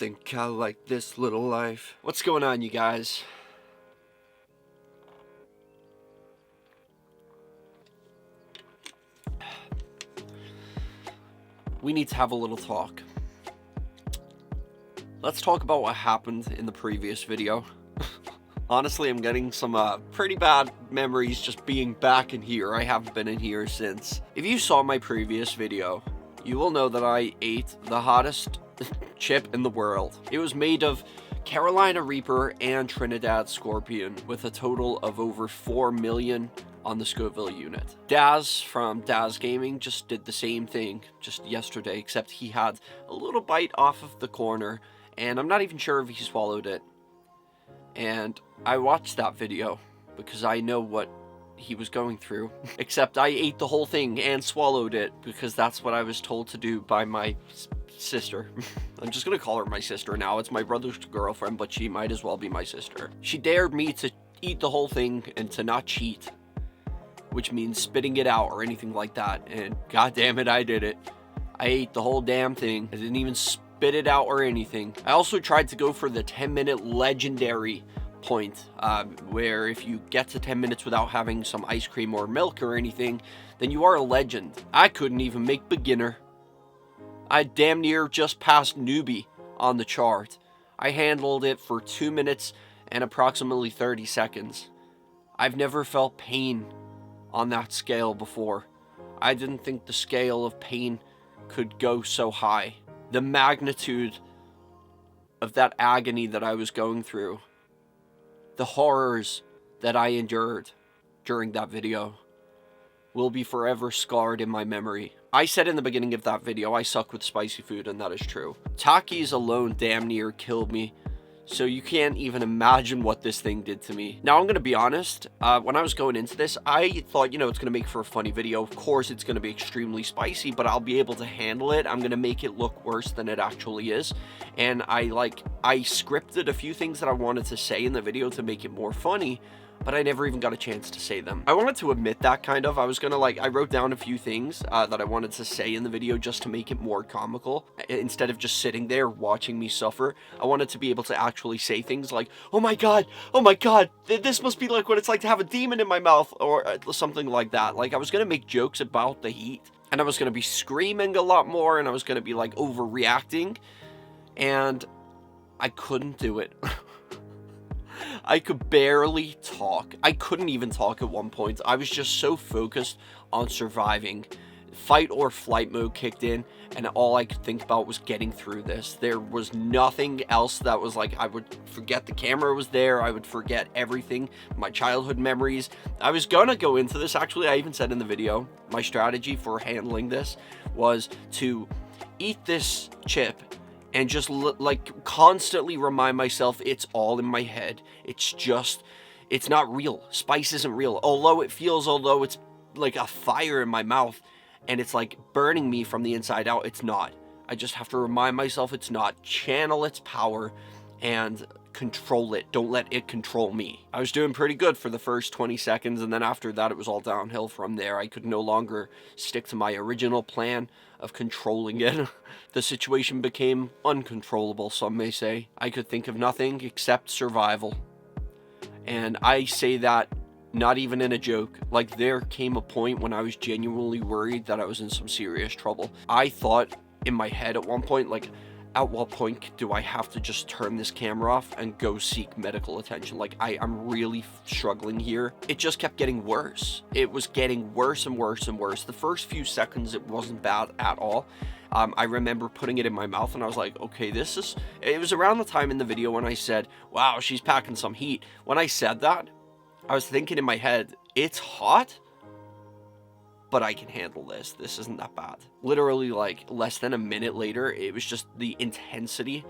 think I like this little life. What's going on, you guys? We need to have a little talk. Let's talk about what happened in the previous video. Honestly, I'm getting some pretty bad memories just being back in here. I haven't been in here since. If you saw my previous video, you will know that I ate the hottest chip in the world. It was made of Carolina Reaper and Trinidad Scorpion with a total of over 4 million on the Scoville unit. Daz from Daz Gaming just did the same thing just yesterday, except he had a little bite off of the corner, and I'm not even sure if he swallowed it. And I watched that video because I know what he was going through, except I ate the whole thing and swallowed it because that's what I was told to do by my sister. I'm just gonna call her my sister now. It's my brother's girlfriend, but she might as well be my sister. She dared me to eat the whole thing and to not cheat, which means spitting it out or anything like that, and god damn it, I did it. I ate the whole damn thing. I didn't even spit it out or anything. I also tried to go for the 10-minute legendary point, where if you get to 10 minutes without having some ice cream or milk or anything, then you are a legend. I couldn't even make beginner. I damn near just passed newbie on the chart. I handled it for 2 minutes and approximately 30 seconds. I've never felt pain on that scale before. I didn't think the scale of pain could go so high. The magnitude of that agony that I was going through, the horrors that I endured during that video, will be forever scarred in my memory. I said in the beginning of that video, I suck with spicy food, and that is true. Takis alone damn near killed me, so you can't even imagine what this thing did to me. Now, I'm gonna be honest, when I was going into this, I thought, it's gonna make for a funny video. Of course, it's gonna be extremely spicy, but I'll be able to handle it. I'm gonna make it look worse than it actually is. And I scripted a few things that I wanted to say in the video to make it more funny, but I never even got a chance to say them. I wanted to admit that, kind of. I was gonna, I wrote down a few things that I wanted to say in the video just to make it more comical. Instead of just sitting there watching me suffer, I wanted to be able to actually say things like, oh my god, this must be like what it's like to have a demon in my mouth, or something like that. I was gonna make jokes about the heat, and I was gonna be screaming a lot more, and I was gonna be, overreacting, and I couldn't do it. I could barely talk. I couldn't even talk at one point. I was just so focused on surviving. Fight or flight mode kicked in, and all I could think about was getting through this. There was nothing else that was I would forget the camera was there. I would forget everything, my childhood memories. I was gonna go into this, actually. I even said in the video, my strategy for handling this was to eat this chip and just constantly remind myself it's all in my head. It's not real. Spice isn't real. Although it's like a fire in my mouth and it's burning me from the inside out, it's not. I just have to remind myself it's not. Channel its power and control it. Don't let it control me. I was doing pretty good for the first 20 seconds, and then after that it was all downhill from there. I could no longer stick to my original plan of controlling it. The situation became uncontrollable, some may say. I could think of nothing except survival. And I say that not even in a joke. There came a point when I was genuinely worried that I was in some serious trouble. I thought in my head at one point, at what point do I have to just turn this camera off and go seek medical attention? I'm really struggling here. It just kept getting worse. It was getting worse and worse and worse. The first few seconds, it wasn't bad at all. I remember putting it in my mouth and I was like, okay, it was around the time in the video when I said, wow, she's packing some heat. When I said that, I was thinking in my head, it's hot, but I can handle this. This isn't that bad. Literally, less than a minute later, it was just the intensity,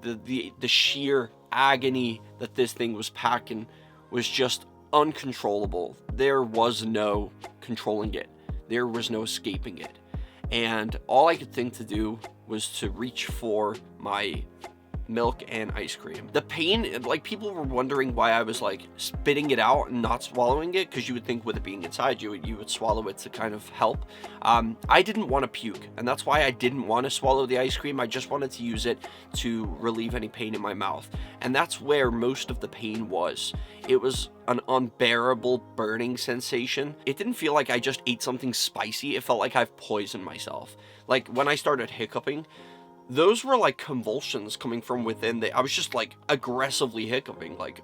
the sheer agony that this thing was packing was just uncontrollable. There was no controlling it. There was no escaping it. And all I could think to do was to reach for my milk and ice cream. The pain, like, people were wondering why I was like spitting it out and not swallowing it, because you would think with it being inside you would swallow it to kind of help. I didn't want to puke, and that's why I didn't want to swallow the ice cream. I just wanted to use it to relieve any pain in my mouth, and that's where most of the pain was. It was an unbearable burning sensation. It didn't feel like I just ate something spicy. It felt like I've poisoned myself. Like, when I started hiccuping, those were like convulsions coming from within. I was just like aggressively hiccuping, like,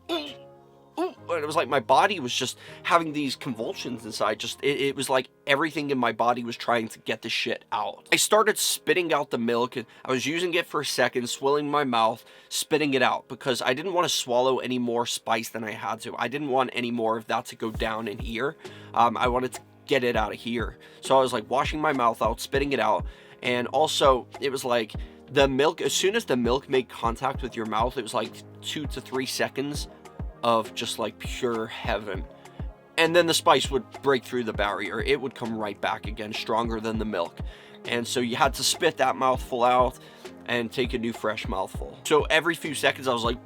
and it was like my body was just having these convulsions inside. Just it was like everything in my body was trying to get the shit out. I started spitting out the milk, and I was using it for a second, swilling my mouth, spitting it out, because I didn't want to swallow any more spice than I had to. I didn't want any more of that to go down in here. I wanted to get it out of here. So I was like washing my mouth out, spitting it out. And also, it was like the milk, as soon as the milk made contact with your mouth, it was like 2 to 3 seconds of just like pure heaven. And then the spice would break through the barrier. It would come right back again, stronger than the milk. And so you had to spit that mouthful out and take a new fresh mouthful. So every few seconds I was like,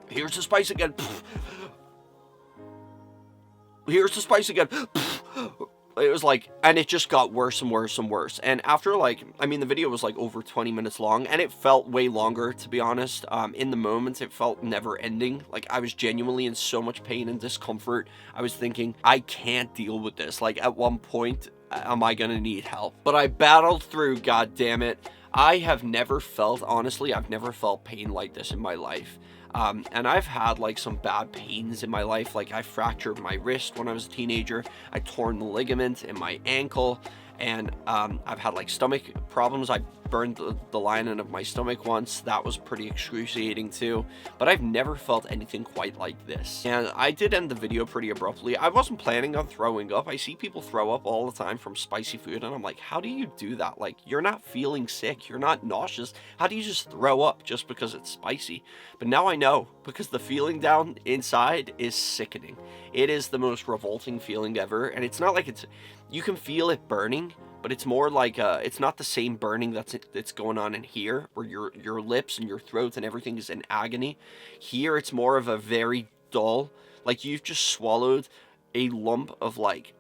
here's the spice again. Here's the spice again. It was like, and it just got worse and worse and worse. And after, like, I mean, the video was like over 20 minutes long, and it felt way longer, to be honest. In the moment, it felt never ending. Like, I was genuinely in so much pain and discomfort. I was thinking, I can't deal with this. Like, at one point, am I gonna need help? But I battled through, god damn it. I have never felt, honestly, I've never felt pain like this in my life. And I've had like some bad pains in my life. Like, I fractured my wrist when I was a teenager. I torn the ligament in my ankle, and I've had like stomach problems. I burned the lining of my stomach once. That was pretty excruciating too, but I've never felt anything quite like this. And I did end the video pretty abruptly. I wasn't planning on throwing up. I see people throw up all the time from spicy food, and I'm like, how do you do that? Like, you're not feeling sick, you're not nauseous. How do you just throw up just because it's spicy? But now I know, because the feeling down inside is sickening. It is the most revolting feeling ever, and it's not like you can feel it burning, but it's more like it's not the same burning that's going on in here, where your lips and your throat and everything is in agony. Here it's more of a very dull, like you've just swallowed a lump of like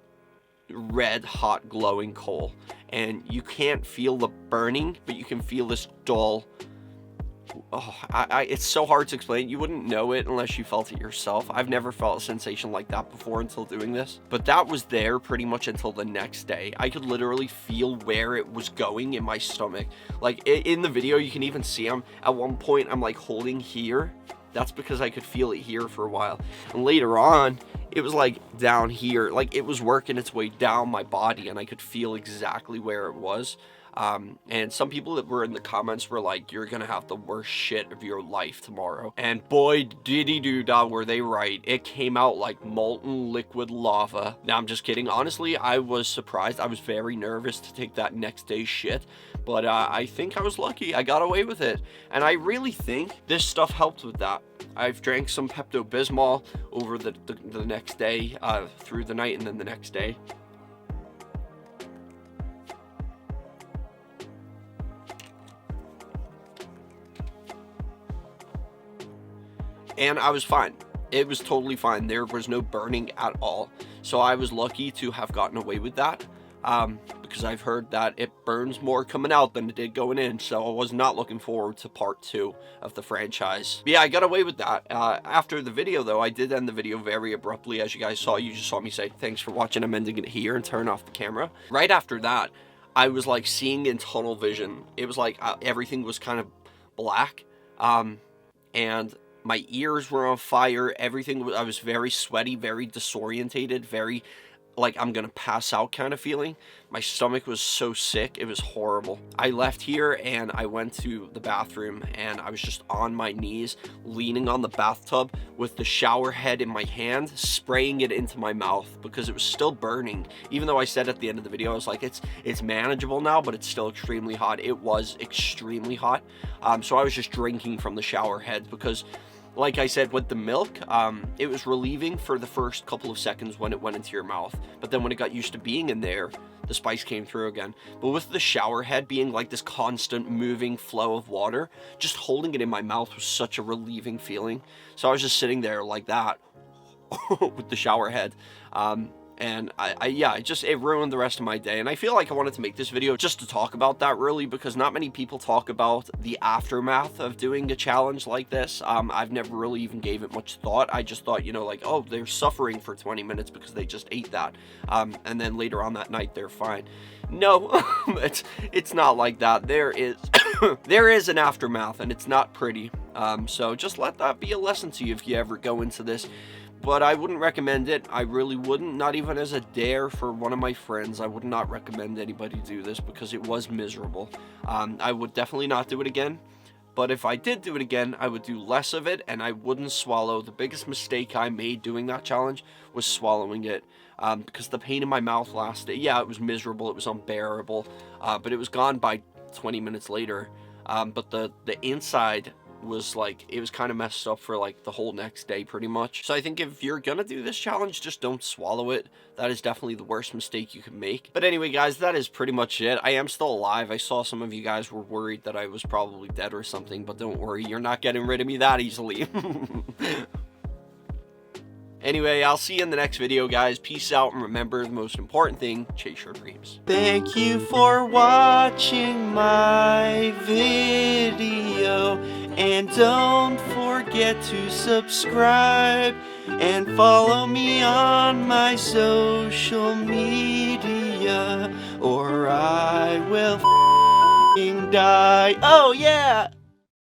red hot glowing coal, and you can't feel the burning, but you can feel this dull. Oh, it's so hard to explain. You wouldn't know it unless you felt it yourself. I've never felt a sensation like that before until doing this. But that was there pretty much until the next day. I could literally feel where it was going in my stomach. Like, in the video, you can even see at one point, I'm like holding here. That's because I could feel it here for a while. And later on, it was like down here. Like, it was working its way down my body, and I could feel exactly where it was. And some people that were in the comments were like, you're gonna have the worst shit of your life tomorrow. And boy, diddy-doo-dah, were they right. It came out like molten liquid lava. Now, I'm just kidding. Honestly, I was surprised. I was very nervous to take that next day's shit, but I think I was lucky. I got away with it. And I really think this stuff helped with that. I've drank some Pepto-Bismol over the next day, through the night, and then the next day. And I was fine. It was totally fine. There was no burning at all. So I was lucky to have gotten away with that, because I've heard that it burns more coming out than it did going in. So I was not looking forward to part 2 of the franchise. But yeah, I got away with that. After the video, though, I did end the video very abruptly. As you guys saw, you just saw me say, thanks for watching. I'm ending it here, and turn off the camera. Right after that, I was like seeing in tunnel vision. It was like everything was kind of black, and my ears were on fire. Everything, I was very sweaty, very disorientated, very like I'm gonna pass out kind of feeling. My stomach was so sick, it was horrible. I left here and I went to the bathroom, and I was just on my knees, leaning on the bathtub with the shower head in my hand, spraying it into my mouth because it was still burning. Even though I said at the end of the video, I was like, it's manageable now, but it's still extremely hot. It was extremely hot. So I was just drinking from the shower head because, like I said, with the milk, it was relieving for the first couple of seconds when it went into your mouth. But then when it got used to being in there, the spice came through again. But with the shower head being like this constant moving flow of water, just holding it in my mouth was such a relieving feeling. So I was just sitting there like that with the shower head. And it ruined the rest of my day. And I feel like I wanted to make this video just to talk about that, really, because not many people talk about the aftermath of doing a challenge like this. I've never really even gave it much thought. I just thought, you know, like, oh, they're suffering for 20 minutes because they just ate that. And then later on that night, they're fine. No, it's not like that. There is, there is an aftermath, and it's not pretty. So just let that be a lesson to you if you ever go into this. But I wouldn't recommend it. I really wouldn't. Not even as a dare for one of my friends. I would not recommend anybody do this because it was miserable. I would definitely not do it again. But if I did do it again, I would do less of it, and I wouldn't swallow. The biggest mistake I made doing that challenge was swallowing it. Because the pain in my mouth lasted. Yeah, it was miserable. It was unbearable. But it was gone by 20 minutes later. But the inside was like, it was kind of messed up for like the whole next day pretty much. So I think if you're gonna do this challenge, just don't swallow it. That is definitely the worst mistake you can make. But anyway, guys, that is pretty much it. I am still alive. I saw some of you guys were worried that I was probably dead or something, but don't worry, you're not getting rid of me that easily. Anyway, I'll see you in the next video, guys. Peace out, and remember, the most important thing, chase your dreams. Thank you for watching my video, and don't forget to subscribe and follow me on my social media, or I will f***ing die. Oh yeah!